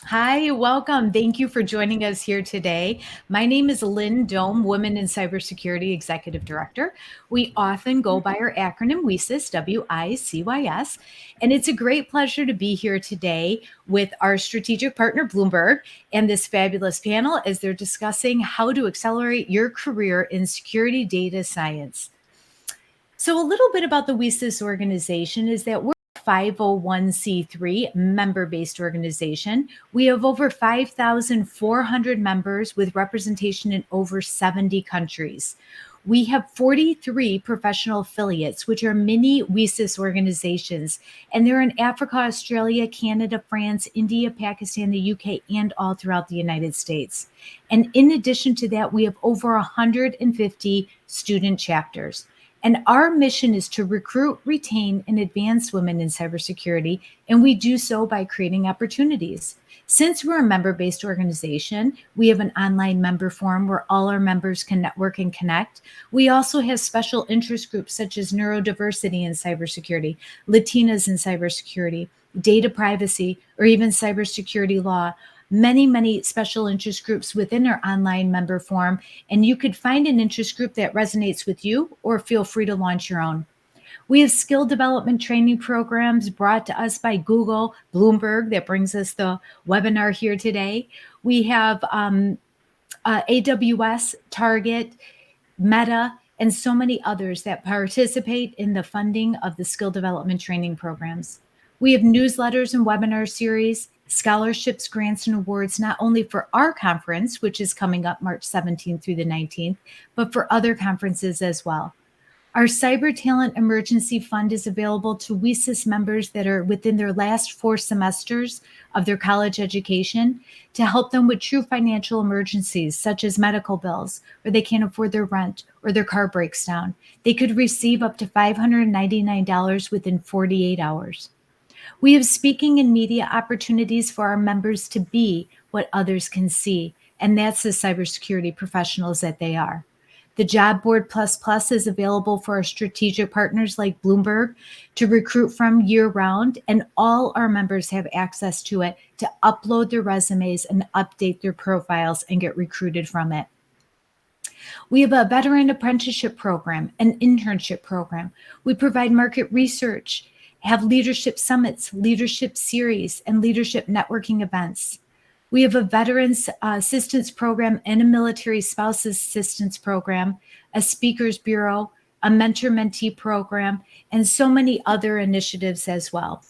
Hi, welcome. Thank you for joining us here today. My name is Lynn Dome, Women in Cybersecurity Executive Director. We often go by our acronym WiCyS, WiCyS, and it's a great pleasure to be here today with our strategic partner, Bloomberg, and this fabulous panel as they're discussing how to accelerate your career in security data science. So, a little bit about the WiCyS organization is that we're a 501c3 member based organization. We have over 5,400 members with representation in over 70 countries. We have 43 professional affiliates, which are mini WiCyS organizations, and they're in Africa, Australia, Canada, France, India, Pakistan, the UK, and all throughout the United States. And in addition to that, we have over 150 student chapters. And our mission is to recruit, retain, and advance women in cybersecurity, and we do so by creating opportunities. Since we're a member-based organization, we have an online member forum where all our members can network and connect. We also have special interest groups such as neurodiversity in cybersecurity, Latinas in cybersecurity, data privacy, or even cybersecurity law. Many special interest groups within our online member forum, and you could find an interest group that resonates with you or feel free to launch your own. We have skill development training programs brought to us by Google, Bloomberg, that brings us the webinar here today. We have AWS, Target, Meta, and so many others that participate in the funding of the skill development training programs. We have newsletters and webinar series, scholarships, grants, and awards, not only for our conference, which is coming up March 17th through the 19th, but for other conferences as well. Our Cyber Talent Emergency Fund is available to WiCyS members that are within their last 4 semesters of their college education to help them with true financial emergencies, such as medical bills, or they can't afford their rent, or their car breaks down. They could receive up to $599 within 48 hours. We have speaking and media opportunities for our members to be what others can see, and that's the cybersecurity professionals that they are. The Job Board Plus Plus is available for our strategic partners like Bloomberg to recruit from year round, and all our members have access to it to upload their resumes and update their profiles and get recruited from it. We have a veteran apprenticeship program, an internship program. We provide market research, have leadership summits, leadership series, and leadership networking events. We have a veterans assistance program and a military spouse assistance program, a speakers bureau, a mentor-mentee program, and so many other initiatives as well.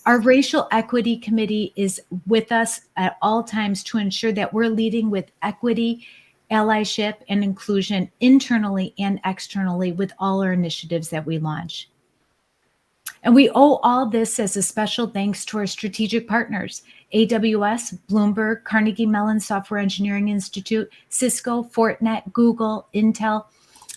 Our racial equity committee is with us at all times to ensure that we're leading with equity, allyship, and inclusion internally and externally with all our initiatives that we launch. And we owe all this as a special thanks to our strategic partners, AWS, Bloomberg, Carnegie Mellon Software Engineering Institute, Cisco, Fortinet, Google, Intel,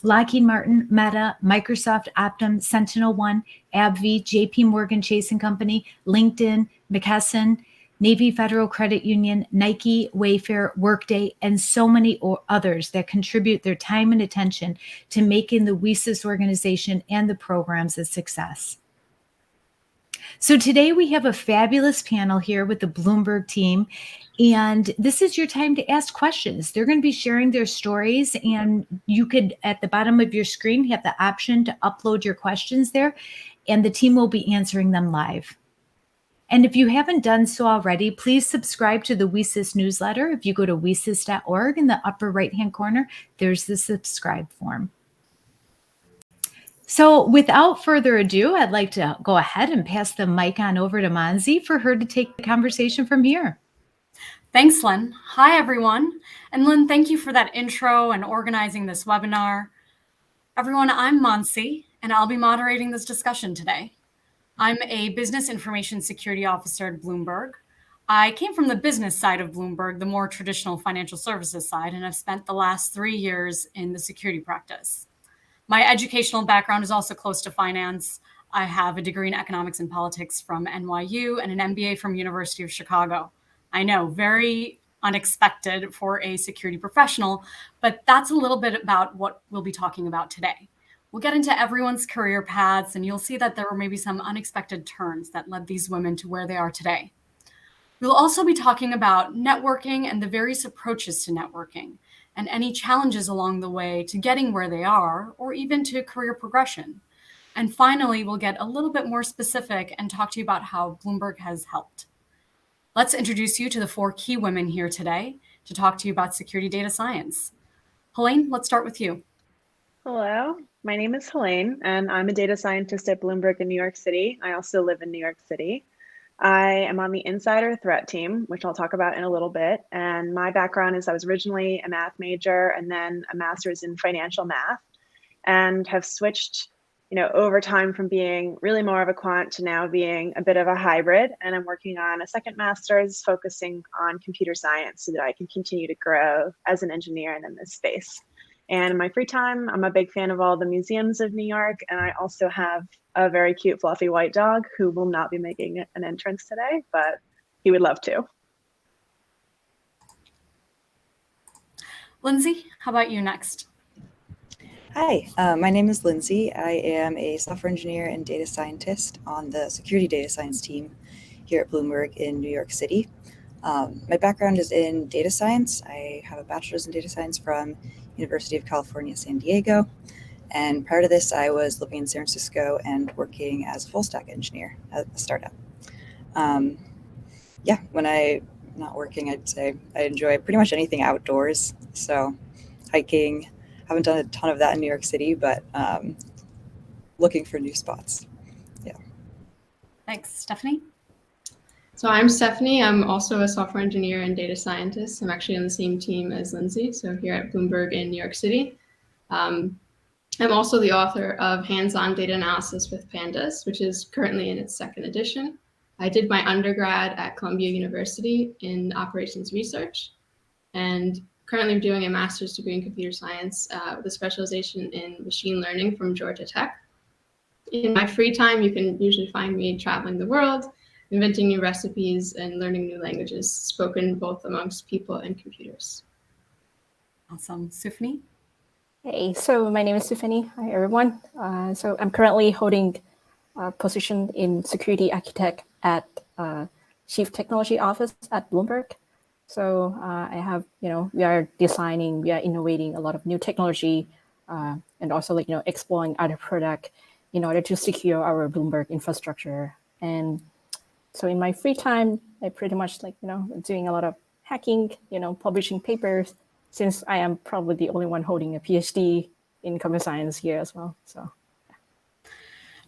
Lockheed Martin, Meta, Microsoft, Optum, SentinelOne, AbbVie, JP Morgan Chase & Company, LinkedIn, McKesson, Navy Federal Credit Union, Nike, Wayfair, Workday, and so many others that contribute their time and attention to making the WiCyS organization and the programs a success. So today we have a fabulous panel here with the Bloomberg team, and this is your time to ask questions. They're going to be sharing their stories, and you could, at the bottom of your screen, have the option to upload your questions there, and the team will be answering them live. And if you haven't done so already, please subscribe to the WiCyS newsletter. If you go to WiCyS.org in the upper right-hand corner, there's the subscribe form. So without further ado, I'd like to go ahead and pass the mic on over to Manzi for her to take the conversation from here. Thanks, Lynn. Hi, everyone. And Lynn, thank you for that intro and organizing this webinar. Everyone, I'm Mansi, and I'll be moderating this discussion today. I'm a business information security officer at Bloomberg. I came from the business side of Bloomberg, the more traditional financial services side, and I've spent the last 3 years in the security practice. My educational background is also close to finance. I have a degree in economics and politics from NYU and an MBA from University of Chicago. I know, very unexpected for a security professional, but that's a little bit about what we'll be talking about today. We'll get into everyone's career paths, and you'll see that there were maybe some unexpected turns that led these women to where they are today. We'll also be talking about networking and the various approaches to networking and any challenges along the way to getting where they are or even to career progression. And finally, we'll get a little bit more specific and talk to you about how Bloomberg has helped. Let's introduce you to the 4 key women here today to talk to you about security data science. Heleen, let's start with you. Hello, my name is Helen, and I'm a data scientist at Bloomberg in New York City. I also live in New York City. I am on the insider threat team, which I'll talk about in a little bit. And my background is I was originally a math major and then a master's in financial math, and have switched, over time from being really more of a quant to now being a bit of a hybrid. And I'm working on a second master's focusing on computer science so that I can continue to grow as an engineer and in this space. And in my free time, I'm a big fan of all the museums of New York. And I also have a very cute, fluffy white dog who will not be making an entrance today, but he would love to. Lindsay, how about you next? Hi, my name is Lindsay. I am a software engineer and data scientist on the security data science team here at Bloomberg in New York City. My background is in data science. I have a bachelor's in data science from University of California, San Diego. And prior to this, I was living in San Francisco and working as a full stack engineer at a startup. When I'm not working, I'd say I enjoy pretty much anything outdoors. So hiking, haven't done a ton of that in New York City, but looking for new spots. Yeah. Thanks. Stephanie? So I'm Stephanie. I'm also a software engineer and data scientist. I'm actually on the same team as Lindsay, so here at Bloomberg in New York City. I'm also the author of Hands-on Data Analysis with Pandas, which is currently in its 2nd edition. I did my undergrad at Columbia University in operations research, and currently I'm doing a master's degree in computer science with a specialization in machine learning from Georgia Tech. In my free time, you can usually find me traveling the world, inventing new recipes and learning new languages spoken both amongst people and computers. Awesome. Tiffany? Hey, so my name is Tiffany. Hi, everyone. So I'm currently holding a position in security architect at Chief Technology Office at Bloomberg. So I have, we are designing, we are innovating a lot of new technology and also exploring other product in order to secure our Bloomberg infrastructure. And so in my free time, I pretty much doing a lot of hacking, publishing papers, since I am probably the only one holding a PhD in computer science here as well. So,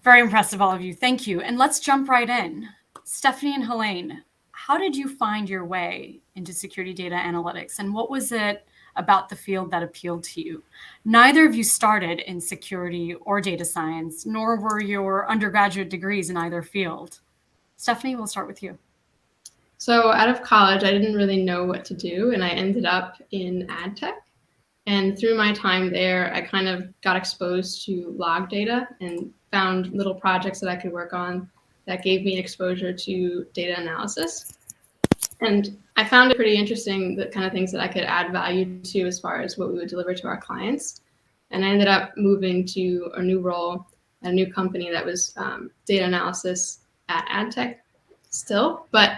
very impressive, all of you. Thank you. And let's jump right in. Stephanie and Heleen, how did you find your way into security data analytics, and what was it about the field that appealed to you? Neither of you started in security or data science, nor were your undergraduate degrees in either field. Stephanie, we'll start with you. So out of college, I didn't really know what to do, and I ended up in ad tech. And through my time there, I kind of got exposed to log data and found little projects that I could work on that gave me exposure to data analysis. And I found it pretty interesting, the kind of things that I could add value to as far as what we would deliver to our clients. And I ended up moving to a new role at a new company that was data analysis at ad tech still, but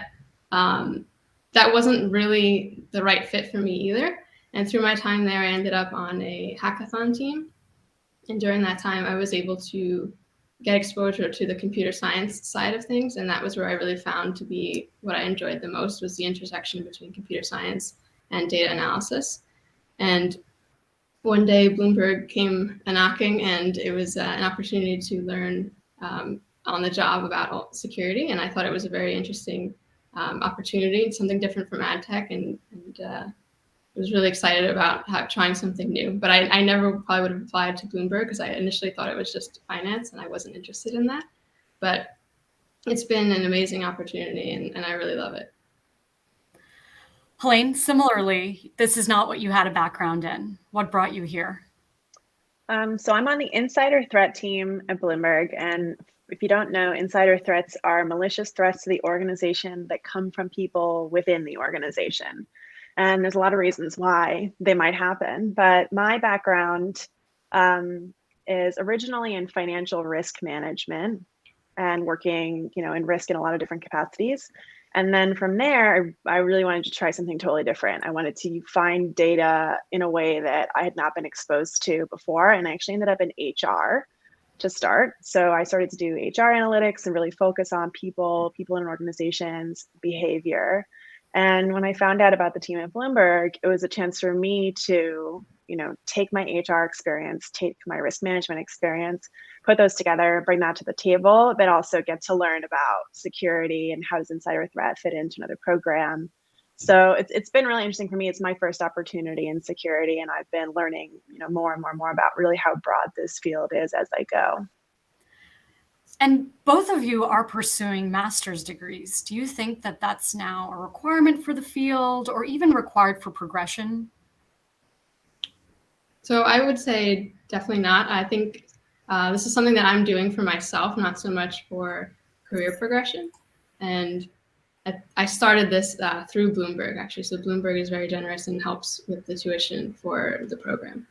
that wasn't really the right fit for me either. And through my time there, I ended up on a hackathon team. And during that time, I was able to get exposure to the computer science side of things. And that was where I really found to be what I enjoyed the most, was the intersection between computer science and data analysis. And one day Bloomberg came a-knocking, and it was an opportunity to learn on the job about security. And I thought it was a very interesting opportunity, something different from ad tech, and was really excited about trying something new. But I never probably would have applied to Bloomberg because I initially thought it was just finance and I wasn't interested in that. But it's been an amazing opportunity, and I really love it. Heleen, similarly, this is not what you had a background in. What brought you here? So I'm on the insider threat team at Bloomberg, and if you don't know, insider threats are malicious threats to the organization that come from people within the organization. And there's a lot of reasons why they might happen. But my background is originally in financial risk management and working, in risk in a lot of different capacities. And then from there, I really wanted to try something totally different. I wanted to find data in a way that I had not been exposed to before. And I actually ended up in HR to start. So I started to do HR analytics and really focus on people in organizations, behavior. And when I found out about the team at Bloomberg, it was a chance for me to, take my HR experience, take my risk management experience, put those together, bring that to the table, but also get to learn about security and how does insider threat fit into another program. So it's been really interesting for me. It's my first opportunity in security, and I've been learning, more and more about really how broad this field is as I go. And both of you are pursuing master's degrees. Do you think that that's now a requirement for the field or even required for progression? So I would say definitely not. I think this is something that I'm doing for myself, not so much for career progression. And I started this through Bloomberg, actually. So Bloomberg is very generous and helps with the tuition for the program.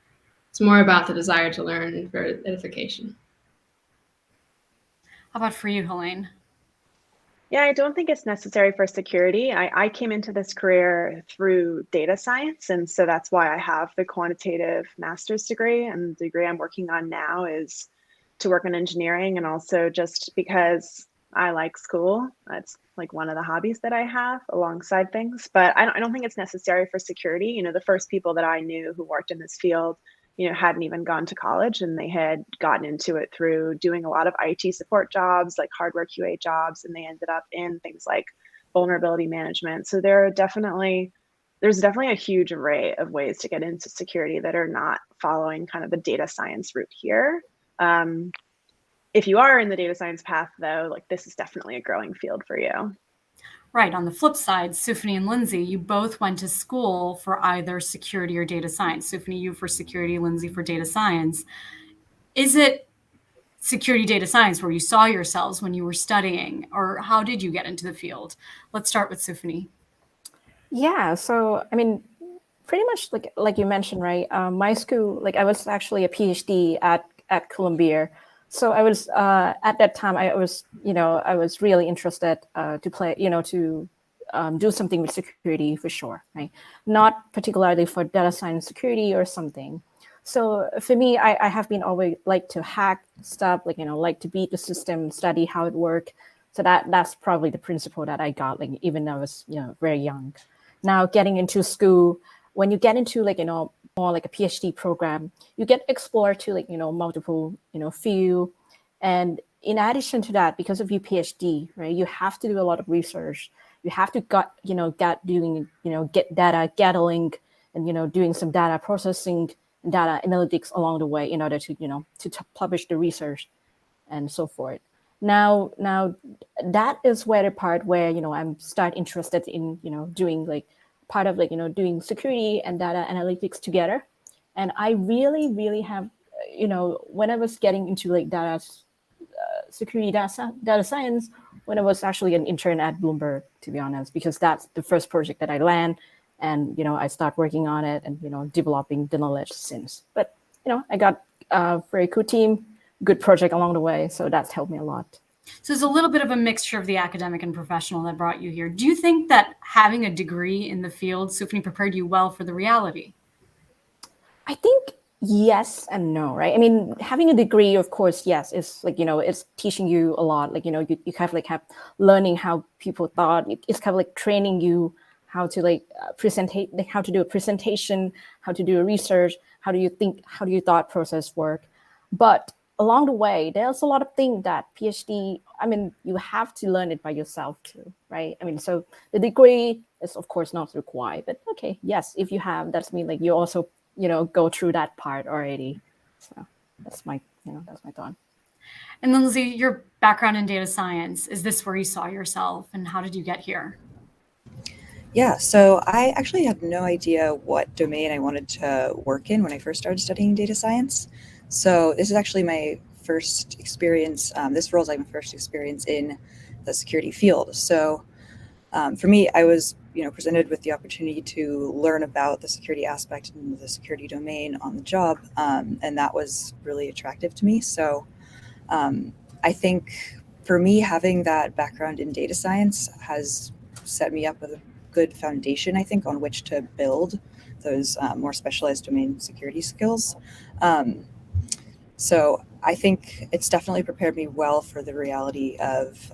It's more about the desire to learn and for edification. How about for you, Heleen? Yeah, I don't think it's necessary for security. I came into this career through data science, and so that's why I have the quantitative master's degree. And the degree I'm working on now is to work in engineering, and also just because I like school. That's like one of the hobbies that I have alongside things. But I don't think it's necessary for security. The first people that I knew who worked in this field, hadn't even gone to college, and they had gotten into it through doing a lot of IT support jobs, like hardware QA jobs, and they ended up in things like vulnerability management. So there's definitely a huge array of ways to get into security that are not following kind of the data science route here. If you are in the data science path, though, like this is definitely a growing field for you. Right. On the flip side, Tiffany and Lindsay, you both went to school for either security or data science. Tiffany, you for security, Lindsay for data science. Is it security data science where you saw yourselves when you were studying, or how did you get into the field? Let's start with Tiffany. Yeah, so I mean, pretty much like you mentioned, right? My school, like I was actually a PhD at Columbia. So I was at that time I was really interested to play, to do something with security for sure, right? Not particularly for data science security or something. So for me, I have been always like to hack stuff, like to beat the system, study how it works. So that's probably the principle that I got, like even though I was very young. Now getting into school, when you get into more like a PhD program, you get explored to multiple field, and in addition to that, because of your PhD, right, you have to do a lot of research. You have to get data gathering, and doing some data processing and data analytics along the way in order to to publish the research and so forth. Now that is where the part where I'm start interested in doing part of doing security and data analytics together. And I really have when I was getting into security data science, when I was actually an intern at Bloomberg, to be honest, because that's the first project that I land, and I start working on it and developing the knowledge since. But I got a very cool team, good project along the way, so that's helped me a lot. So there's a little bit of a mixture of the academic and professional that brought you here. Do you think that having a degree in the field, Tiffany, prepared you well for the reality? I think yes and no, right? I mean, having a degree, of course, yes, is it's teaching you a lot. You kind of have learning how people thought. It's kind of training you how to how to do a presentation, how to do a research, how do you thought process work. But along the way, there's a lot of things that PhD, I mean, you have to learn it by yourself too, right? I mean, so the degree is of course not required, but okay, yes, if you have, that's mean you also, go through that part already. So that's my thought. And Lindsay, your background in data science, is this where you saw yourself and how did you get here? Yeah, so I actually had no idea what domain I wanted to work in when I first started studying data science. So this is actually my first experience. This role is my first experience in the security field. So for me, I was presented with the opportunity to learn about the security aspect and the security domain on the job, and that was really attractive to me. So I think for me, having that background in data science has set me up with a good foundation, I think, on which to build those more specialized domain security skills. So I think it's definitely prepared me well for the reality of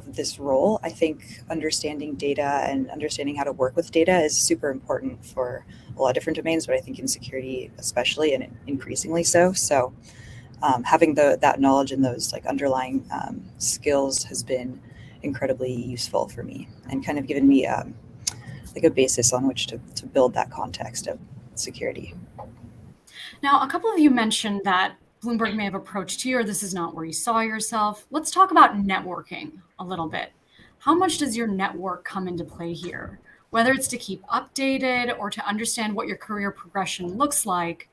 this role. I think understanding data and understanding how to work with data is super important for a lot of different domains, but I think in security especially, and increasingly so. So having that knowledge and those like underlying skills has been incredibly useful for me and kind of given me like a basis on which to build that context of security. Now, a couple of you mentioned that Bloomberg may have approached you, or this is not where you saw yourself. Let's talk about networking a little bit. How much does your network come into play here? Whether it's to keep updated or to understand what your career progression looks like,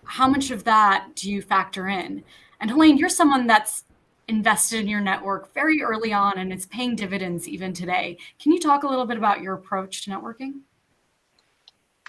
how much of that do you factor in? And Heleen, you're someone that's invested in your network very early on, and it's paying dividends even today. Can you talk a little bit about your approach to networking?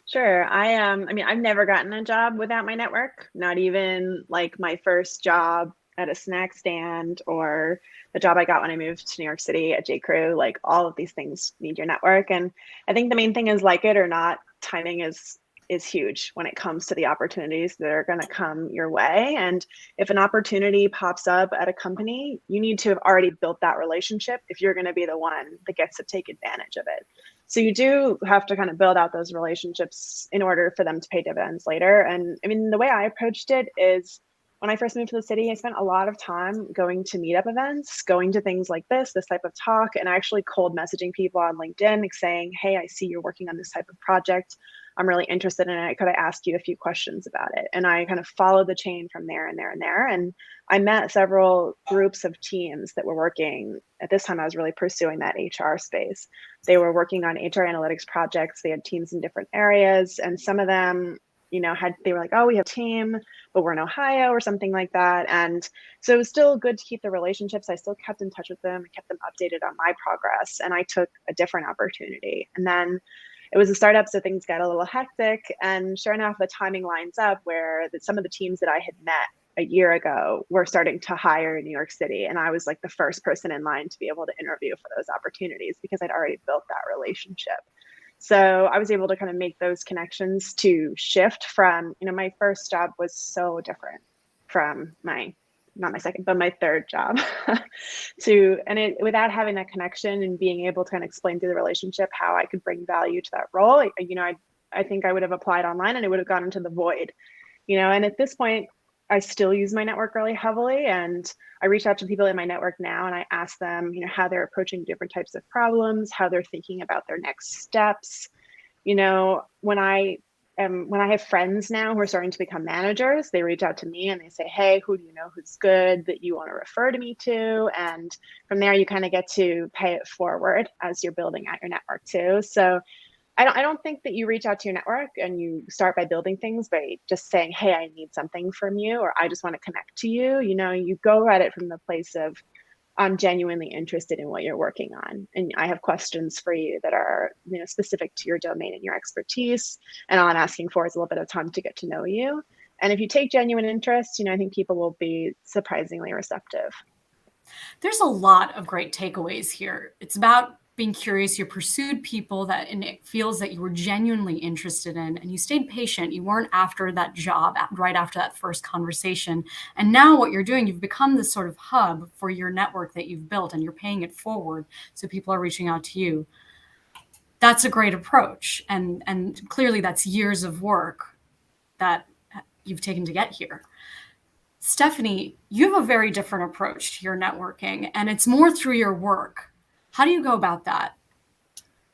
Sure. I mean, I've never gotten a job without my network, not even like my first job at a snack stand or the job I got when I moved to New York City at J.Crew. Like all of these things need your network. And I think the main thing is, like it or not, timing is huge when it comes to the opportunities that are going to come your way. And if an opportunity pops up at a company, you need to have already built that relationship if you're going to be the one that gets to take advantage of it. So you do have to kind of build out those relationships in order for them to pay dividends later. And I mean, the way I approached it is when I first moved to the city, I spent a lot of time going to meetup events, going to things like this type of talk, and actually cold messaging people on LinkedIn saying, hey, I see you're working on this type of project. I'm really interested in it. Could I ask you a few questions about it? And I kind of followed the chain from there and there and there. And I met several groups of teams that were working. At this time, I was really pursuing that HR space. They were working on HR analytics projects. They had teams in different areas. And some of them, they were like, oh, we have a team, but we're in Ohio or something like that. And so it was still good to keep the relationships. I still kept in touch with them, kept them updated on my progress. And I took a different opportunity. And then it was a startup, so things got a little hectic. And sure enough, the timing lines up where some of the teams that I had met a year ago were starting to hire in New York City. And I was like the first person in line to be able to interview for those opportunities because I'd already built that relationship. So I was able to kind of make those connections to shift from, my first job was so different from not my second, but my third job without having that connection and being able to kind of explain through the relationship how I could bring value to that role. I think I would have applied online and it would have gone into the void, and at this point, I still use my network really heavily, and I reach out to people in my network now and I ask them, how they're approaching different types of problems, how they're thinking about their next steps. When I have friends now who are starting to become managers, they reach out to me and they say, hey, who do you know who's good that you want to refer to me to? And from there, you kind of get to pay it forward as you're building out your network too. So I don't think that you reach out to your network and you start by building things by just saying, hey, I need something from you, or I just want to connect to you. You go at it from the place of, I'm genuinely interested in what you're working on. And I have questions for you that are, specific to your domain and your expertise. And all I'm asking for is a little bit of time to get to know you. And if you take genuine interest, I think people will be surprisingly receptive. There's a lot of great takeaways here. It's about being curious. You pursued people and it feels that you were genuinely interested in, and you stayed patient. You weren't after that job right after that first conversation. And now what you're doing, you've become this sort of hub for your network that you've built, and you're paying it forward. So people are reaching out to you. That's a great approach. And clearly that's years of work that you've taken to get here. Stephanie, you have a very different approach to your networking, and it's more through your work. How do you go about that?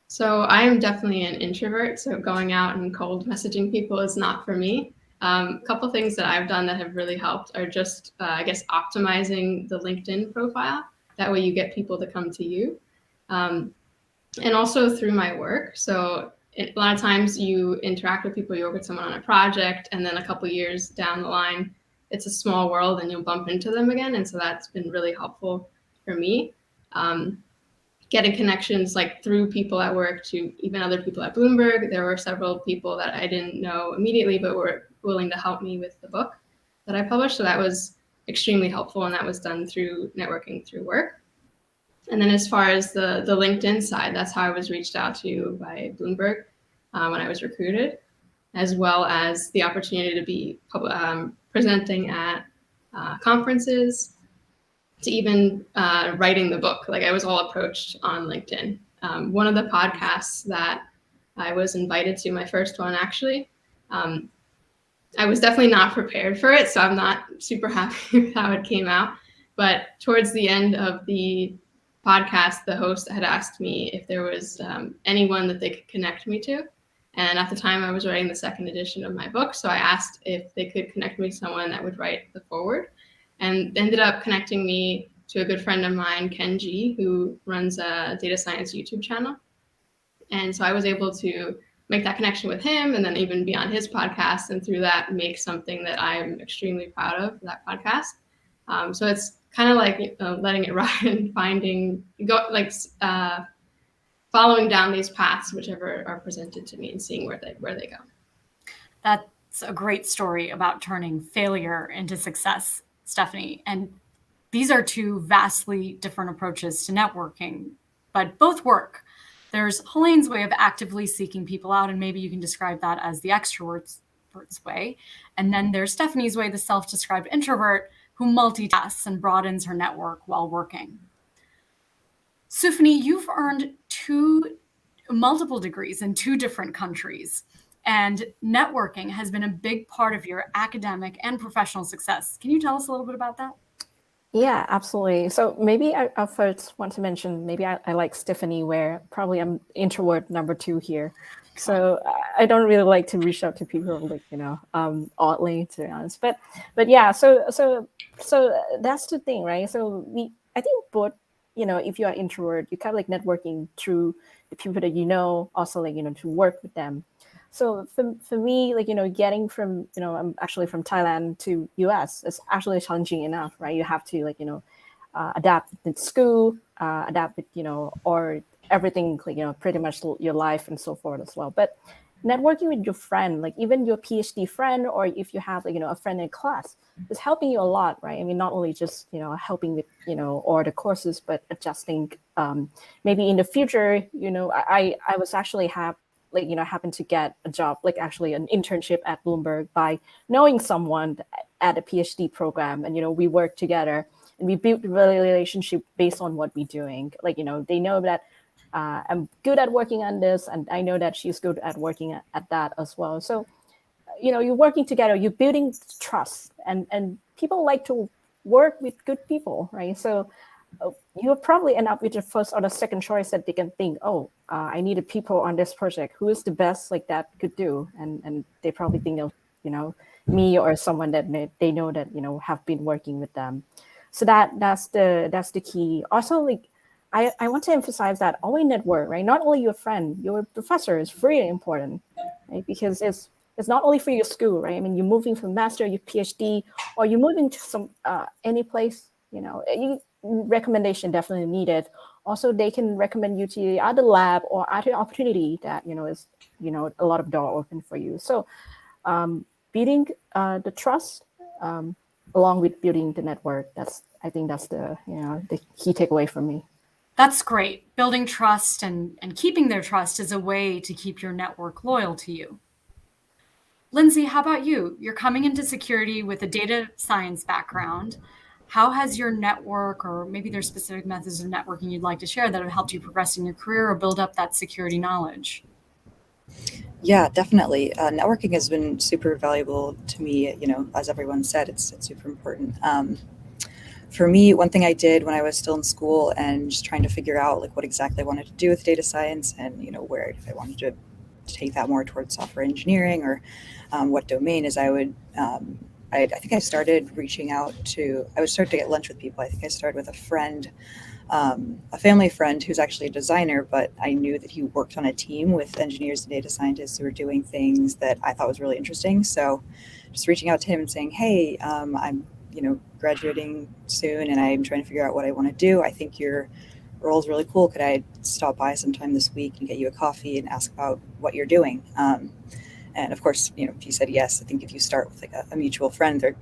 So I am definitely an introvert, so going out and cold messaging people is not for me. A couple things that I've done that have really helped are just, optimizing the LinkedIn profile. That way you get people to come to you. And also through my work. So a lot of times you interact with people, you work with someone on a project, and then a couple years down the line, it's a small world and you'll bump into them again. And so that's been really helpful for me. Getting connections like through people at work to even other people at Bloomberg. There were several people that I didn't know immediately, but were willing to help me with the book that I published. So that was extremely helpful. And that was done through networking through work. And then as far as the LinkedIn side, that's how I was reached out to by Bloomberg when I was recruited, as well as the opportunity to be presenting at conferences, to even writing the book. Like, I was all approached on LinkedIn. One of the podcasts that I was invited to, my first one actually, I was definitely not prepared for it, so I'm not super happy with how it came out. But towards the end of the podcast, the host had asked me if there was anyone that they could connect me to. And at the time, I was writing the second edition of my book, so I asked if they could connect me to someone that would write the foreword, and ended up connecting me to a good friend of mine, Ken G, who runs a data science YouTube channel. And so I was able to make that connection with him, and then even be on his podcast, and through that make something that I'm extremely proud of, that podcast. So it's kind of like letting it ride and following down these paths, whichever are presented to me, and seeing where they go. That's a great story about turning failure into success, Stephanie. And these are two vastly different approaches to networking, but both work. There's Helene's way of actively seeking people out, and maybe you can describe that as the extrovert's way. And then there's Stephanie's way, the self-described introvert who multitasks and broadens her network while working. Tiffany, you've earned multiple degrees in 2 different countries, and networking has been a big part of your academic and professional success. Can you tell us a little bit about that? Yeah, absolutely. So maybe I first want to mention, maybe I like Stephanie, where probably I'm introvert number 2 here. So I don't really like to reach out to people, like, oddly, to be honest. But yeah, so that's the thing, right? So I think both, if you are introvert, you kind of like networking through the people that also like, to work with them. So for me, like, getting from, I'm actually from Thailand to US, it's actually challenging enough, right? You have to, like, adapt with school, adapt with, or everything, like, pretty much your life and so forth as well. But networking with your friend, like even your PhD friend, or if you have, like, a friend in class, is helping you a lot, right? I mean, not only just, helping with, or the courses, but adjusting, maybe in the future, I was actually happened to get a job, like actually an internship at Bloomberg by knowing someone at a PhD program. And, we worked together and we built a relationship based on what we're doing. Like, they know that I'm good at working on this, and I know that she's good at working at that as well. So, you're working together, you're building trust, and people like to work with good people, right? So you'll probably end up with the first or the second choice that they can think, I needed people on this project. Who is the best like that could do? And they probably think of, me or someone that they know that, have been working with them. So that's the key. Also, like, I want to emphasize that always network, right? Not only your friend, your professor is very important, right? Because it's not only for your school, right? I mean, you're moving from master, your PhD, or you're moving to some any place, recommendation definitely needed. Also, they can recommend you to the other lab or other opportunity that, is, a lot of door open for you. So building the trust along with building the network, I think that's the key takeaway from me. That's great. Building trust and keeping their trust is a way to keep your network loyal to you. Lindsay, how about you? You're coming into security with a data science background. How has your network, or maybe there's specific methods of networking you'd like to share that have helped you progress in your career or build up that security knowledge? Yeah, definitely. Networking has been super valuable to me. As everyone said, it's super important. For me, one thing I did when I was still in school and just trying to figure out like what exactly I wanted to do with data science, and where if I wanted to take that more towards software engineering, or what domain, is I would I think I started reaching out to, I would start to get lunch with people. I think I started with a friend, a family friend who's actually a designer, but I knew that he worked on a team with engineers and data scientists who were doing things that I thought was really interesting. So just reaching out to him and saying, hey, I'm graduating soon and I'm trying to figure out what I want to do. I think your role is really cool. Could I stop by sometime this week and get you a coffee and ask about what you're doing? And of course, if you said yes, I think if you start with like a mutual friend, they're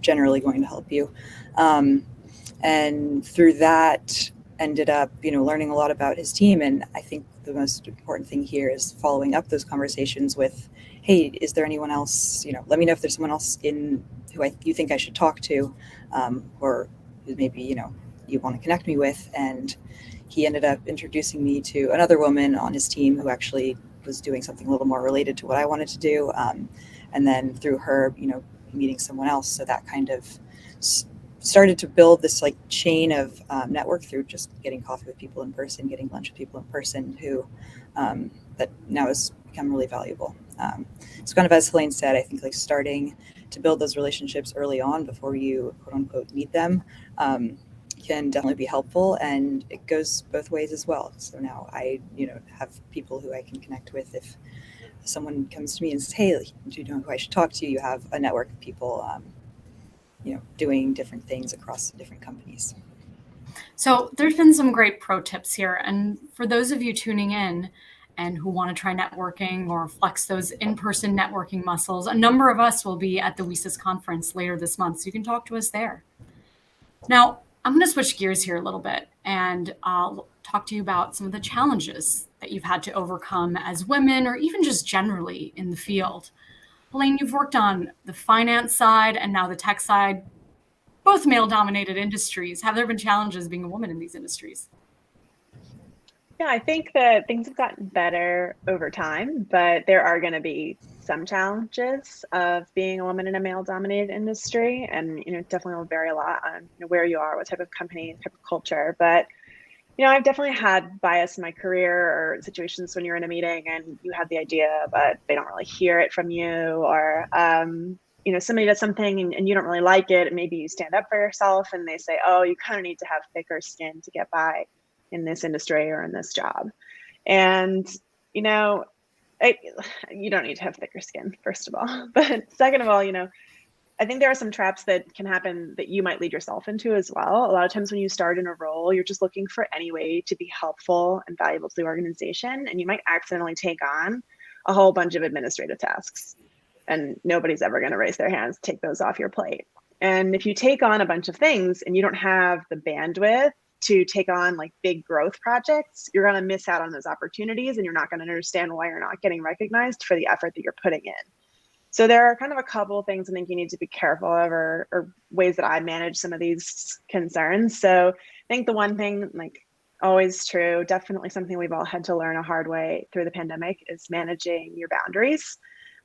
generally going to help you. And through that, ended up, learning a lot about his team. And I think the most important thing here is following up those conversations with, hey, is there anyone else, let me know if there's someone else in who you think I should talk to, or who maybe, you want to connect me with. And he ended up introducing me to another woman on his team who actually was doing something a little more related to what I wanted to do. And then through her, meeting someone else. So that kind of started to build this like chain of network through just getting coffee with people in person, getting lunch with people in person, who that now has become really valuable. So kind of as Heleen said, I think like starting to build those relationships early on before you quote unquote need them can definitely be helpful, and it goes both ways as well. So now I have people who I can connect with if someone comes to me and says, hey, do you know who I should talk to? You have a network of people doing different things across different companies. So there's been some great pro tips here. And for those of you tuning in and who want to try networking or flex those in-person networking muscles, a number of us will be at the WiCyS conference later this month, so you can talk to us there. Now, I'm going to switch gears here a little bit and I'll talk to you about some of the challenges that you've had to overcome as women, or even just generally in the field. Heleen, you've worked on the finance side and now the tech side, both male-dominated industries. Have there been challenges being a woman in these industries? Yeah, I think that things have gotten better over time, but there are going to be some challenges of being a woman in a male-dominated industry, and definitely will vary a lot on where you are, what type of company, type of culture. But I've definitely had bias in my career, or situations when you're in a meeting and you have the idea, but they don't really hear it from you, or somebody does something and you don't really like it, and maybe you stand up for yourself and they say, oh, you kind of need to have thicker skin to get by in this industry or in this job. And you don't need to have thicker skin, first of all, but second of all, I think there are some traps that can happen that you might lead yourself into as well. A lot of times when you start in a role, you're just looking for any way to be helpful and valuable to the organization, and you might accidentally take on a whole bunch of administrative tasks, and nobody's ever going to raise their hands to take those off your plate. And if you take on a bunch of things and you don't have the bandwidth to take on like big growth projects, you're going to miss out on those opportunities, and you're not going to understand why you're not getting recognized for the effort that you're putting in. So there are kind of a couple of things I think you need to be careful of, or ways that I manage some of these concerns. So I think the one thing, like always true, definitely something we've all had to learn a hard way through the pandemic, is managing your boundaries,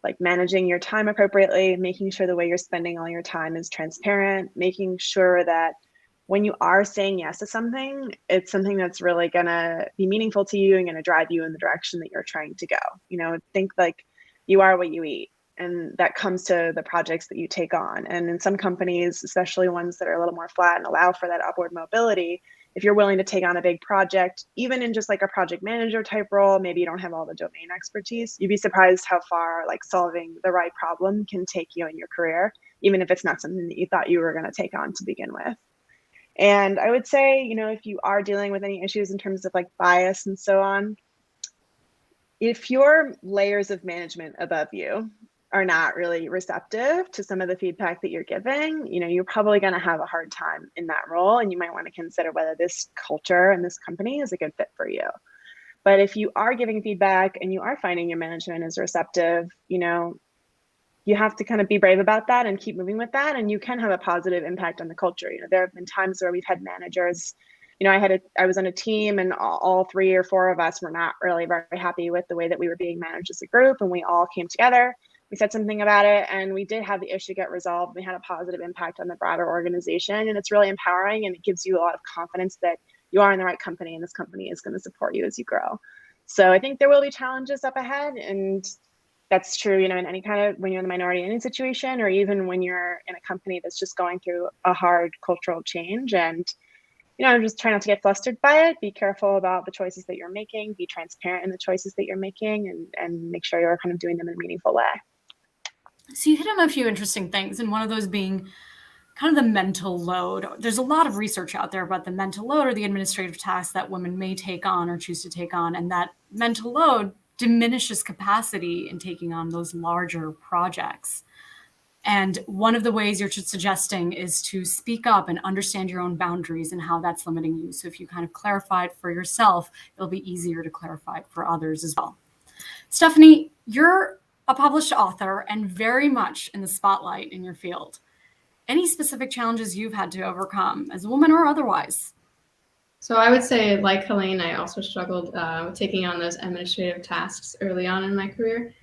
like managing your time appropriately, making sure the way you're spending all your time is transparent, making sure that when you are saying yes to something, it's something that's really going to be meaningful to you and going to drive you in the direction that you're trying to go. Think like you are what you eat. And that comes to the projects that you take on. And in some companies, especially ones that are a little more flat and allow for that upward mobility, if you're willing to take on a big project, even in just like a project manager type role, maybe you don't have all the domain expertise, you'd be surprised how far like solving the right problem can take you in your career, even if it's not something that you thought you were going to take on to begin with. And I would say, if you are dealing with any issues in terms of like bias and so on, if your layers of management above you are not really receptive to some of the feedback that you're giving, you're probably going to have a hard time in that role, and you might want to consider whether this culture and this company is a good fit for you. But if you are giving feedback and you are finding your management is receptive, you have to kind of be brave about that and keep moving with that, and you can have a positive impact on the culture. There have been times where we've had managers, I was on a team, and all 3 or 4 of us were not really very happy with the way that we were being managed as a group, and we all came together. We said something about it, and we did have the issue get resolved. We had a positive impact on the broader organization, and it's really empowering, and it gives you a lot of confidence that you are in the right company, and this company is going to support you as you grow. So I think there will be challenges up ahead, and that's true, in any kind of, when you're in the minority in any situation, or even when you're in a company that's just going through a hard cultural change. And just try not to get flustered by it. Be careful about the choices that you're making. Be transparent in the choices that you're making, and make sure you're kind of doing them in a meaningful way. So you hit on a few interesting things, and one of those being kind of the mental load. There's a lot of research out there about the mental load or the administrative tasks that women may take on or choose to take on, and that mental load diminishes capacity in taking on those larger projects. And one of the ways you're suggesting is to speak up and understand your own boundaries and how that's limiting you. So if you kind of clarify it for yourself, it'll be easier to clarify it for others as well. Stephanie, you're a published author and very much in the spotlight in your field. Any specific challenges you've had to overcome as a woman or otherwise? So I would say, like Heleen, I also struggled with taking on those administrative tasks early on in my career.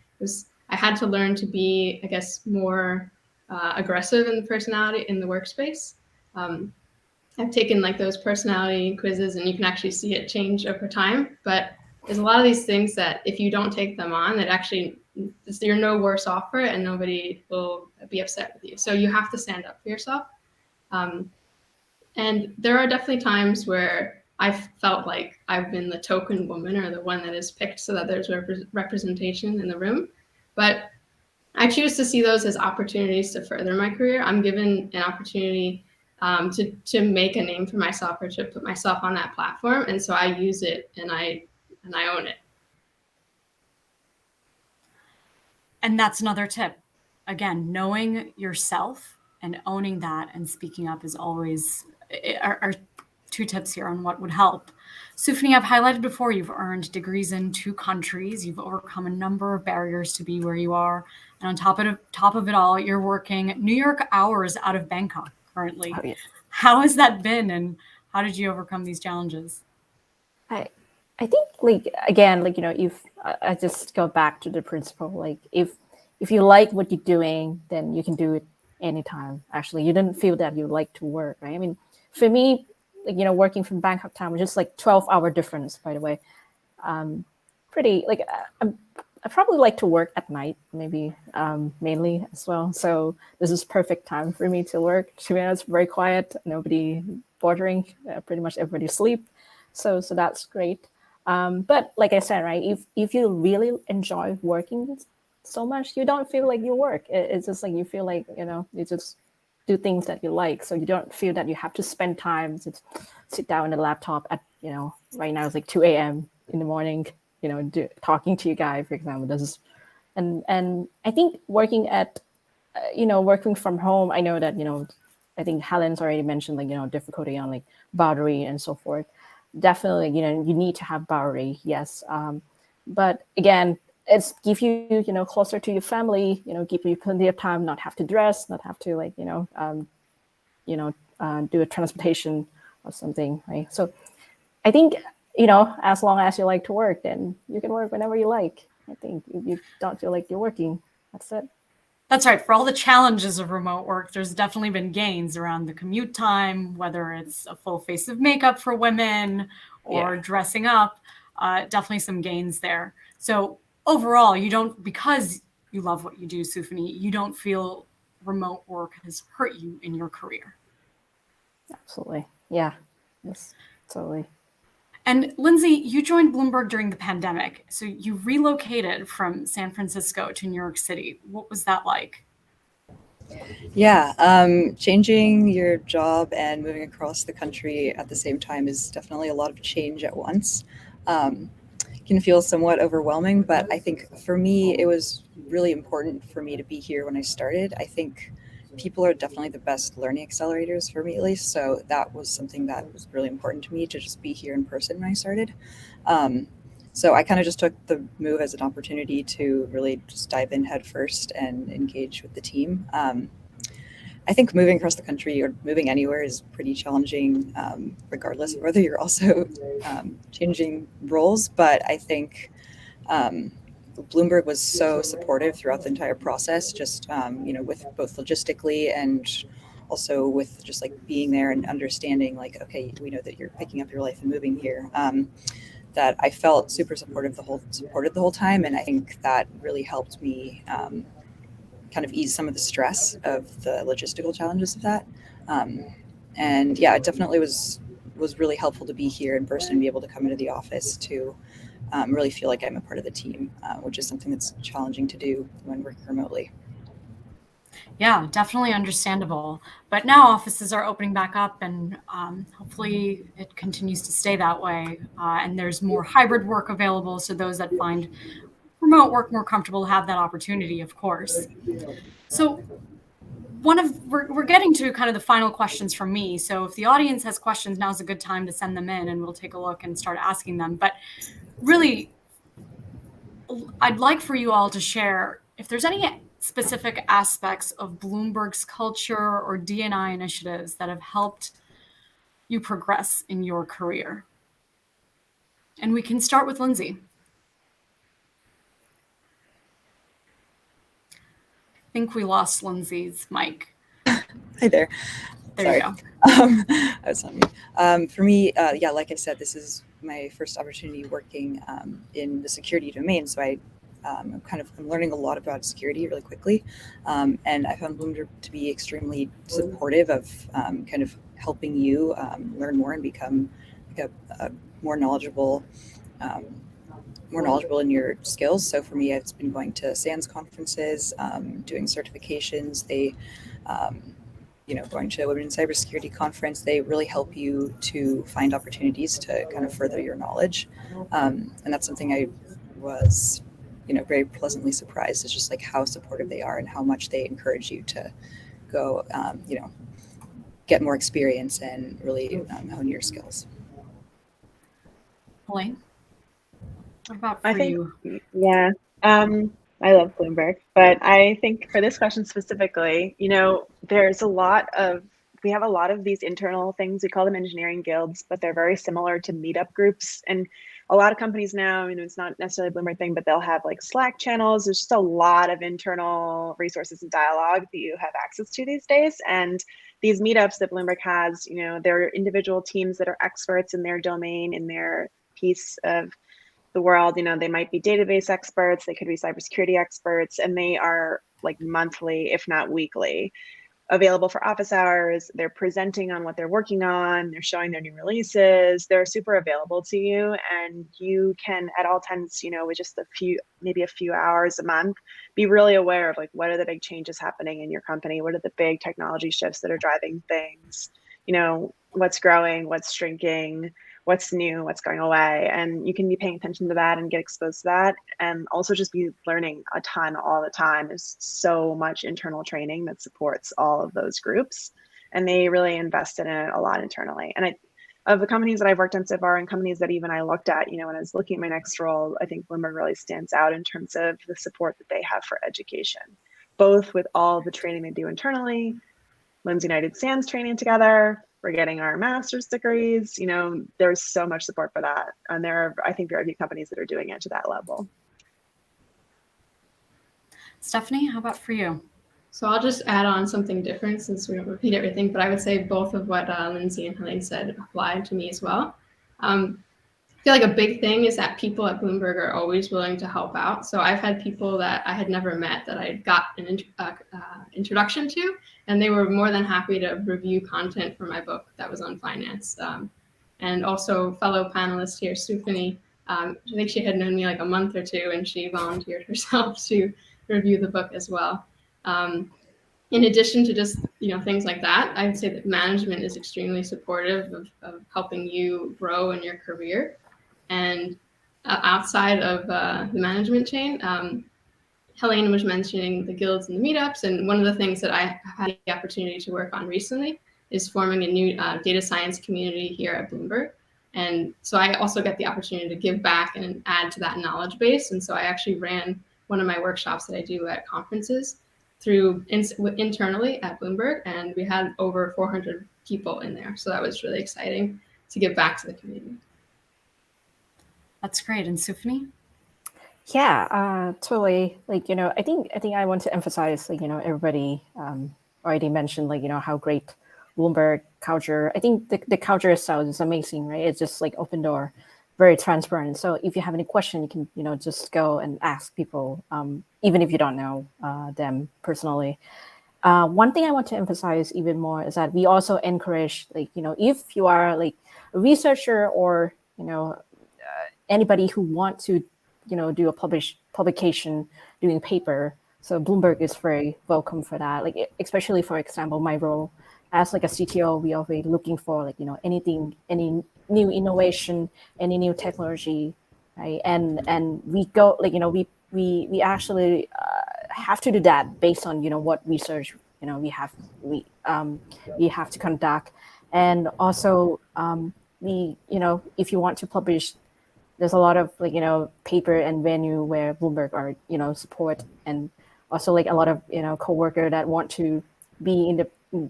I had to learn to be, I guess, more aggressive in the personality in the workspace. I've taken like those personality quizzes, and you can actually see it change over time. But there's a lot of these things that if you don't take them on, that actually you're no worse off for it, and nobody will be upset with you. So you have to stand up for yourself. And there are definitely times where I've felt like I've been the token woman or the one that is picked so that there's representation in the room. But I choose to see those as opportunities to further my career. I'm given an opportunity to make a name for myself or to put myself on that platform. And so I use it and I own it. And that's another tip. Again, knowing yourself and owning that and speaking up is always are two tips here on what would help. Tiffany, I've highlighted before, you've earned degrees in 2 countries. You've overcome a number of barriers to be where you are. And on top of it all, you're working New York hours out of Bangkok currently. Oh, yeah. How has that been, and how did you overcome these challenges? I think, like, again, like, if I just go back to the principle, like, if you like what you're doing, then you can do it anytime. Actually, you didn't feel that you like to work, right? I mean, for me, like, working from Bangkok time was just like 12-hour difference, by the way. Pretty, like, I probably like to work at night, maybe mainly as well. So this is perfect time for me to work. To be honest, very quiet, nobody bothering, pretty much everybody asleep. So that's great. But like I said, right, if you really enjoy working so much, you don't feel like you work. It's just like you feel like, you just do things that you like. So you don't feel that you have to spend time to sit down on the laptop at, right now it's like 2 a.m. in the morning, talking to you guys, for example. This is, and I think working at, working from home, I know that, I think Helen's already mentioned, like, difficulty on like boundary and so forth. Definitely, you need to have boundary, yes. But again, it's give you, closer to your family, give you plenty of time, not have to dress, not have to like, do a transportation or something, right? So I think, as long as you like to work, then you can work whenever you like. I think if you don't feel like you're working, that's it. That's right. For all the challenges of remote work, there's definitely been gains around the commute time, whether it's a full face of makeup for women or dressing up, definitely some gains there. So overall, because you love what you do, Tiffany, you don't feel remote work has hurt you in your career. Absolutely. Yeah. Yes, totally. And Lindsay, you joined Bloomberg during the pandemic. So you relocated from San Francisco to New York City. What was that like? Yeah, changing your job and moving across the country at the same time is definitely a lot of change at once. Can feel somewhat overwhelming, but I think for me, it was really important for me to be here when I started. I think people are definitely the best learning accelerators for me, at least. So that was something that was really important to me, to just be here in person when I started. So I kind of just took the move as an opportunity to really just dive in head first and engage with the team. I think moving across the country or moving anywhere is pretty challenging, regardless of whether you're also changing roles. But I think Bloomberg was so supportive throughout the entire process, just, with both logistically and also with just like being there and understanding like, okay, we know that you're picking up your life and moving here. That I felt super supported the whole time. And I think that really helped me kind of ease some of the stress of the logistical challenges of that. And yeah, it definitely was really helpful to be here in person and be able to come into the office to really feel like I'm a part of the team, which is something that's challenging to do when working remotely. Yeah, definitely understandable. But now offices are opening back up, and hopefully it continues to stay that way. And there's more hybrid work available. So those that find remote work more comfortable have that opportunity, of course. So we're getting to kind of the final questions from me. So if the audience has questions, now's a good time to send them in and we'll take a look and start asking them. But really, I'd like for you all to share if there's any specific aspects of Bloomberg's culture or D&I initiatives that have helped you progress in your career. And we can start with Lindsay. I think we lost Lindsay's mic. Hi there. There you go. I was on mute. For me, yeah, like I said, this is my first opportunity working in the security domain. So I'm learning a lot about security really quickly. And I found Bloomberg to be extremely supportive of kind of helping you learn more and become like a more knowledgeable in your skills. So for me, it's been going to SANS conferences, doing certifications. They, going to a Women in Cybersecurity conference, they really help you to find opportunities to kind of further your knowledge. And that's something I was, very pleasantly surprised. It's just like how supportive they are and how much they encourage you to go, get more experience and really hone your skills. Heleen, what about for you? Yeah, I love Bloomberg, but I think for this question specifically, there's we have a lot of these internal things. We call them engineering guilds, but they're very similar to meetup groups. And a lot of companies now, it's not necessarily a Bloomberg thing, but they'll have like Slack channels. There's just a lot of internal resources and dialogue that you have access to these days. And these meetups that Bloomberg has, they're individual teams that are experts in their domain, in their piece of the world. They might be database experts, they could be cybersecurity experts, and they are like monthly, if not weekly, available for office hours. They're presenting on what they're working on, they're showing their new releases, they're super available to you, and you can at all times, with just maybe a few hours a month, be really aware of like what are the big changes happening in your company, what are the big technology shifts that are driving things, what's growing, what's shrinking, what's new, what's going away. And you can be paying attention to that and get exposed to that. And also just be learning a ton all the time. There's so much internal training that supports all of those groups. And they really invest in it a lot internally. And of the companies that I've worked on so far and companies that even I looked at, when I was looking at my next role, I think Bloomberg really stands out in terms of the support that they have for education, both with all the training they do internally. Lindsay and I did SANS training together. We're getting our master's degrees. There's so much support for that. And there are, I think, very few companies that are doing it to that level. Stephanie, how about for you? So I'll just add on something different since we don't repeat everything, but I would say both of what Lindsay and Heleen said apply to me as well. I feel like a big thing is that people at Bloomberg are always willing to help out. So I've had people that I had never met that I got an introduction to, and they were more than happy to review content for my book that was on finance. And also fellow panelist here, Tiffany, I think she had known me like a month or two, and she volunteered herself to review the book as well. In addition to just things like that, I'd say that management is extremely supportive of helping you grow in your career. And outside of the management chain, Helen was mentioning the guilds and the meetups. And one of the things that I had the opportunity to work on recently is forming a new data science community here at Bloomberg. And so I also get the opportunity to give back and add to that knowledge base. And so I actually ran one of my workshops that I do at conferences internally at Bloomberg, and we had over 400 people in there. So that was really exciting to give back to the community. That's great. And Tiffany? Yeah, totally. I think I want to emphasize, everybody already mentioned, how great Bloomberg culture. I think the culture itself is amazing, right? It's just open door, very transparent. So if you have any question, you can, just go and ask people, even if you don't know them personally. One thing I want to emphasize even more is that we also encourage, if you are a researcher or, anybody who wants to, do a publication, doing paper. So Bloomberg is very welcome for that. Especially for example, my role as a CTO, we are really looking for anything, any new innovation, any new technology, right? And we go we actually have to do that based on what research we have to conduct. And also if you want to publish, there's a lot of paper and venue where Bloomberg are support, and also a lot of coworker that want to be in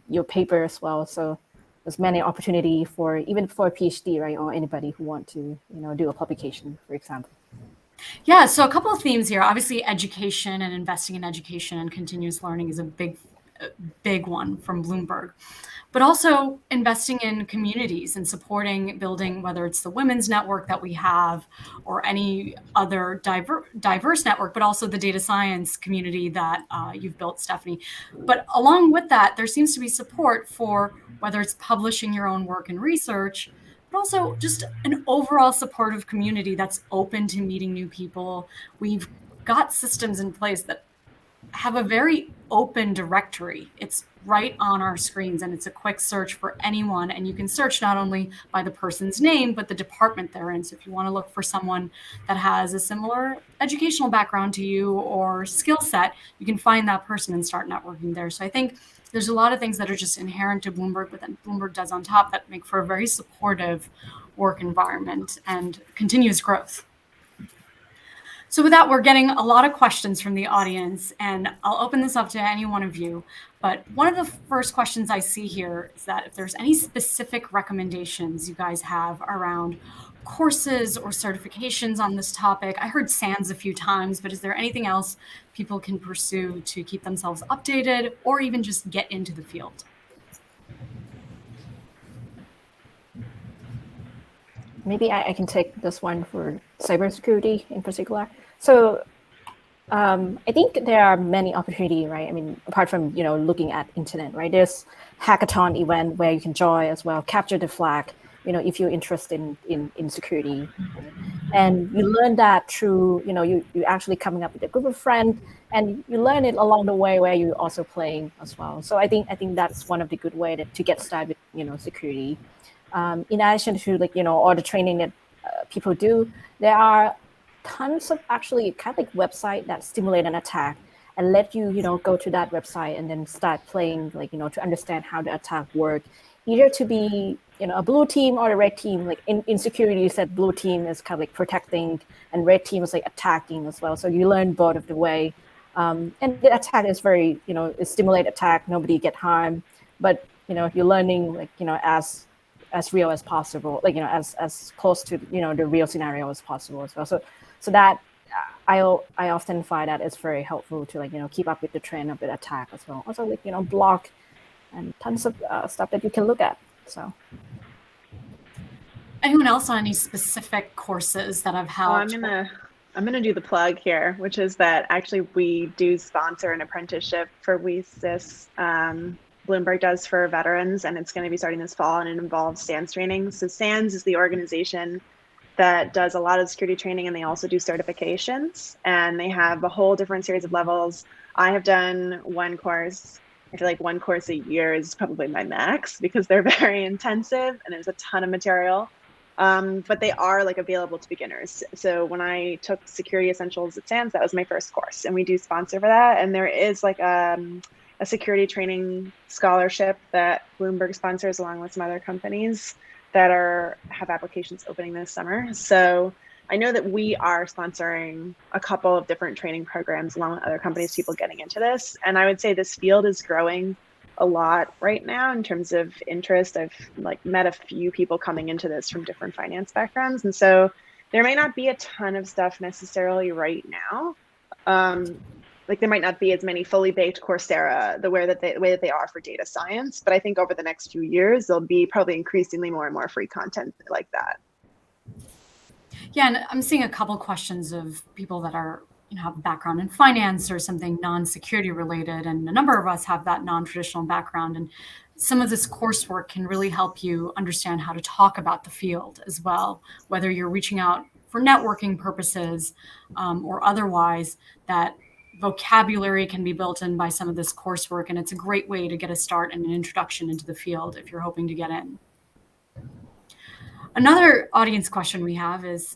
your paper as well. So there's many opportunity even for a PhD, right, or anybody who want to do a publication, for example. Yeah, so a couple of themes here. Obviously, education and investing in education and continuous learning is a big one from Bloomberg. But also investing in communities and supporting building, whether it's the women's network that we have or any other diverse network, but also the data science community that you've built, Stephanie. But along with that, there seems to be support for whether it's publishing your own work and research, but also just an overall supportive community that's open to meeting new people. We've got systems in place that have a very open directory. It's right on our screens, and it's a quick search for anyone. And you can search not only by the person's name, but the department they're in. So if you want to look for someone that has a similar educational background to you or skill set, you can find that person and start networking there. So I think there's a lot of things that are just inherent to Bloomberg, but then Bloomberg does on top that make for a very supportive work environment and continuous growth. So with that, we're getting a lot of questions from the audience, and I'll open this up to any one of you. But one of the first questions I see here is that if there's any specific recommendations you guys have around courses or certifications on this topic. I heard SANS a few times, but is there anything else people can pursue to keep themselves updated or even just get into the field? Maybe I can take this one for cybersecurity in particular. So I think there are many opportunities, right? I mean, apart from, looking at internet, right? There's hackathon event where you can join as well, capture the flag, if you're interested in security. And you learn that through, you actually coming up with a group of friends, and you learn it along the way where you're also playing as well. So I think that's one of the good way to get started with, security. In addition to all the training that people do, there are tons of actually kind of website that stimulate an attack and let you go to that website and then start playing to understand how the attack work, either to be a blue team or a red team. Like in security, you said blue team is kind of protecting and red team is attacking as well. So you learn both of the way, and the attack is very it stimulate attack, nobody get harmed, but you're learning as real as possible, as close to the real scenario as possible as well. So that I often find that it's very helpful to keep up with the trend of the attack as well. Also block and tons of stuff that you can look at. So anyone else on any specific courses that have helped? I'm gonna do the plug here, which is that actually we do sponsor an apprenticeship for WiCyS. Bloomberg does for veterans, and it's going to be starting this fall, and it involves SANS training. So SANS is the organization that does a lot of security training, and they also do certifications, and they have a whole different series of levels. I have done one course. I feel like one course a year is probably my max because they're very intensive and there's a ton of material. But they are available to beginners. So when I took Security Essentials at SANS, that was my first course, and we do sponsor for that. And there is a security training scholarship that Bloomberg sponsors along with some other companies that have applications opening this summer. So I know that we are sponsoring a couple of different training programs along with other companies, people getting into this. And I would say this field is growing a lot right now in terms of interest. I've met a few people coming into this from different finance backgrounds. And so there may not be a ton of stuff necessarily right now. There might not be as many fully baked Coursera the way that they are for data science, but I think over the next few years there'll be probably increasingly more and more free content like that. Yeah, and I'm seeing a couple questions of people that are have a background in finance or something non-security related, and a number of us have that non-traditional background. And some of this coursework can really help you understand how to talk about the field as well, whether you're reaching out for networking purposes or otherwise. That vocabulary can be built in by some of this coursework, and it's a great way to get a start and an introduction into the field if you're hoping to get in. Another audience question we have is,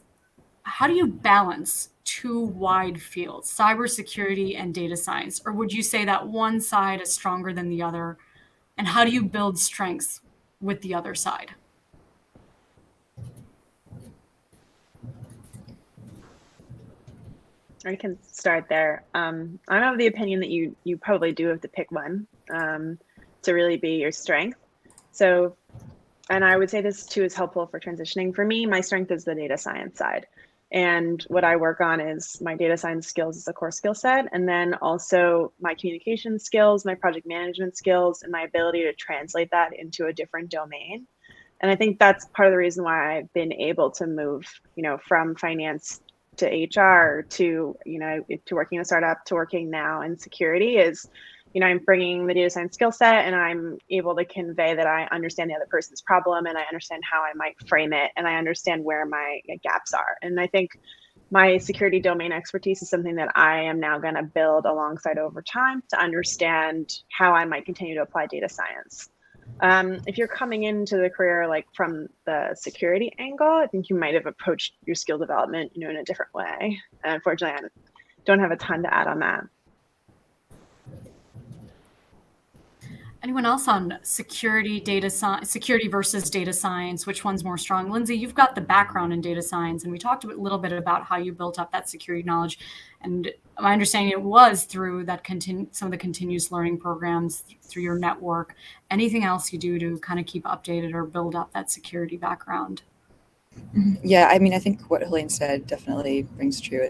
how do you balance two wide fields, cybersecurity and data science? Or would you say that one side is stronger than the other? And how do you build strengths with the other side? I can start there. I'm of the opinion that you probably do have to pick one to really be your strength. So, and I would say this too is helpful for transitioning. For me, my strength is the data science side. And what I work on is my data science skills as a core skill set, and then also my communication skills, my project management skills, and my ability to translate that into a different domain. And I think that's part of the reason why I've been able to move, from finance to HR to, to working in a startup to working now in security is, I'm bringing the data science skill set and I'm able to convey that I understand the other person's problem and I understand how I might frame it and I understand where my gaps are. And I think my security domain expertise is something that I am now going to build alongside over time to understand how I might continue to apply data science. If you're coming into the career like from the security angle, I think you might have approached your skill development, in a different way. And unfortunately, I don't have a ton to add on that. Anyone else on security versus data science? Which one's more strong? Lindsay, you've got the background in data science, and we talked a little bit about how you built up that security knowledge. And my understanding it was through that some of the continuous learning programs through your network. Anything else you do to kind of keep updated or build up that security background? Yeah, I mean, I think what Heleen said definitely rings true.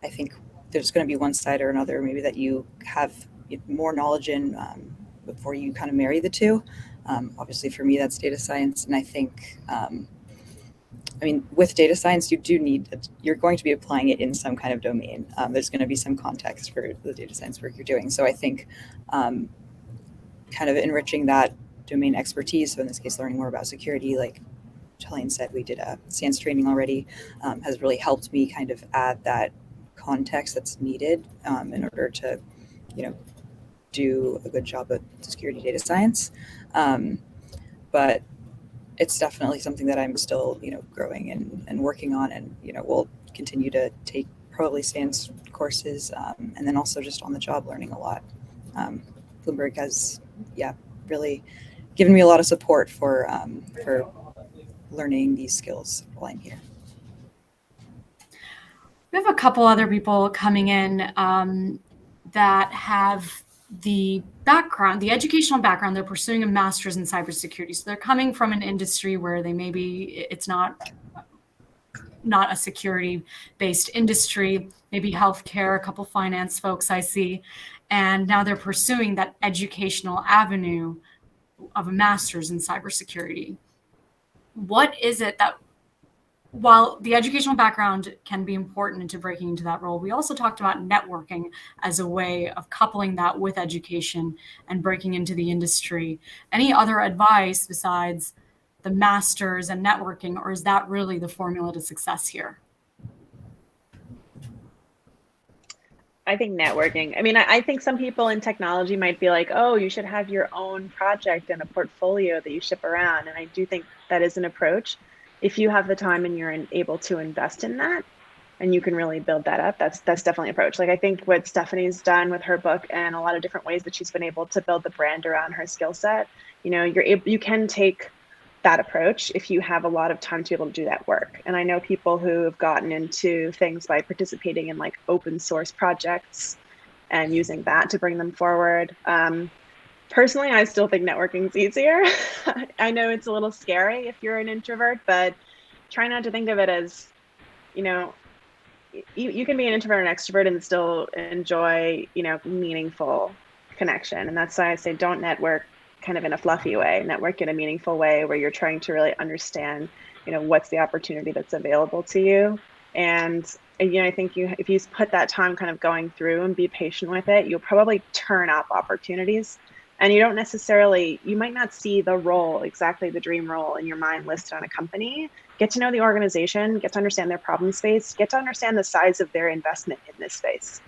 I think there's going to be one side or another, maybe that you have more knowledge in before you kind of marry the two. Obviously for me, that's data science. And I think, with data science, you're going to be applying it in some kind of domain. There's going to be some context for the data science work you're doing. So I think kind of enriching that domain expertise, so in this case, learning more about security, like Heleen said, we did a SANS training already, has really helped me kind of add that context that's needed in order to, do a good job at security data science. But it's definitely something that I'm still, growing and working on, and, we'll continue to take probably SANS courses, and then also just on the job learning a lot. Bloomberg has, really given me a lot of support for learning these skills while I'm here. We have a couple other people coming in that have the educational background. They're pursuing a master's in cybersecurity. So they're coming from an industry where it's not a security-based industry, maybe healthcare, a couple finance folks I see. And now they're pursuing that educational avenue of a master's in cybersecurity. What is it that, while the educational background can be important into breaking into that role, we also talked about networking as a way of coupling that with education and breaking into the industry. Any other advice besides the masters and networking, or is that really the formula to success here? I think networking. I think some people in technology might be like, oh, you should have your own project and a portfolio that you ship around. And I do think that is an approach. If you have the time and you're able to invest in that and you can really build that up, that's definitely an approach. Like I think what Stephanie's done with her book and a lot of different ways that she's been able to build the brand around her skill set, you can take that approach if you have a lot of time to be able to do that work. And I know people who have gotten into things by participating in like open source projects and using that to bring them forward. Personally, I still think networking is easier. I know it's a little scary if you're an introvert, but try not to think of it as, you can be an introvert and extrovert and still enjoy, meaningful connection. And that's why I say don't network kind of in a fluffy way, network in a meaningful way where you're trying to really understand, what's the opportunity that's available to you. And I think if you put that time kind of going through and be patient with it, you'll probably turn up opportunities. And you might not see the role, exactly the dream role in your mind listed on a company. Get to know the organization, get to understand their problem space, get to understand the size of their investment in this space.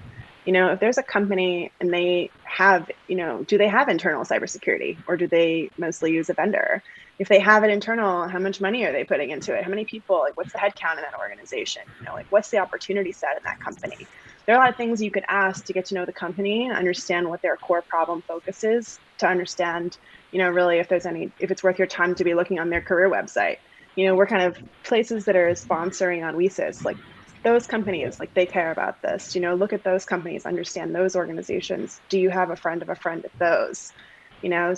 If there's a company and they have, do they have internal cybersecurity or do they mostly use a vendor? If they have it internal, how much money are they putting into it? How many people, like what's the headcount in that organization? Like what's the opportunity set in that company? There are a lot of things you could ask to get to know the company, understand what their core problem focus is, to understand, really if it's worth your time to be looking on their career website. We're kind of places that are sponsoring on WiCyS, like those companies, like they care about this, look at those companies, understand those organizations. Do you have a friend of a friend at those?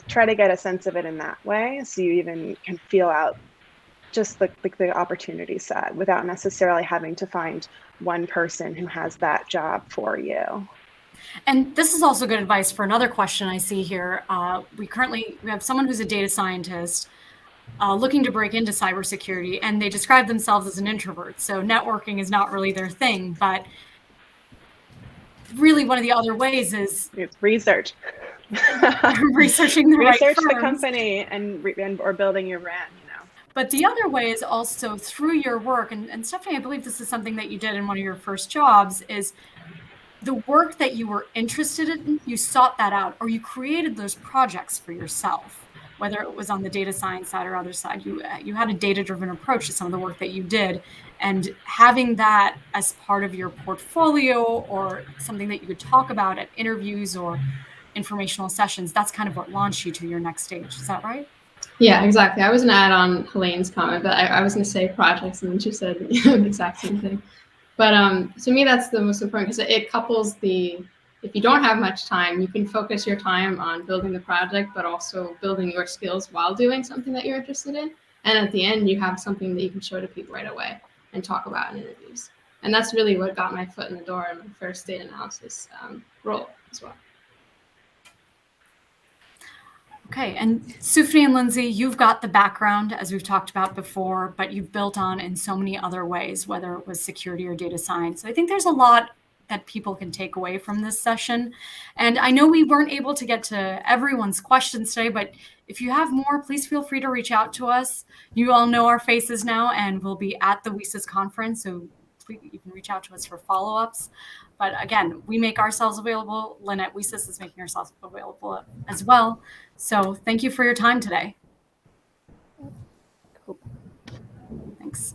Try to get a sense of it in that way, so you even can feel out just the opportunity set without necessarily having to find one person who has that job for you. And this is also good advice for another question I see here. We have someone who's a data scientist looking to break into cybersecurity, and they describe themselves as an introvert. So networking is not really their thing, but really one of the other ways is it's research. Researching the right research firms. the company or building your brand. But the other way is also through your work, and Stephanie, I believe this is something that you did in one of your first jobs, is the work that you were interested in, you sought that out, or you created those projects for yourself, whether it was on the data science side or other side. You had a data-driven approach to some of the work that you did, and having that as part of your portfolio or something that you could talk about at interviews or informational sessions, that's kind of what launched you to your next stage. Is that right? Yeah, exactly. I was going to add on Helene's comment, but I was going to say projects, and then she said the exact same thing. But to me, that's the most important, because it couples if you don't have much time, you can focus your time on building the project, but also building your skills while doing something that you're interested in. And at the end, you have something that you can show to people right away and talk about in interviews. And that's really what got my foot in the door in my first data analysis role as well. Okay, and Tiffany and Lindsay, you've got the background, as we've talked about before, but you've built on in so many other ways, whether it was security or data science. I think there's a lot that people can take away from this session. And I know we weren't able to get to everyone's questions today, but if you have more, please feel free to reach out to us. You all know our faces now, and we'll be at the WiCyS conference, so you can reach out to us for follow-ups. But again, we make ourselves available. Lynn at WiCyS is making herself available as well. So thank you for your time today. Cool. Thanks.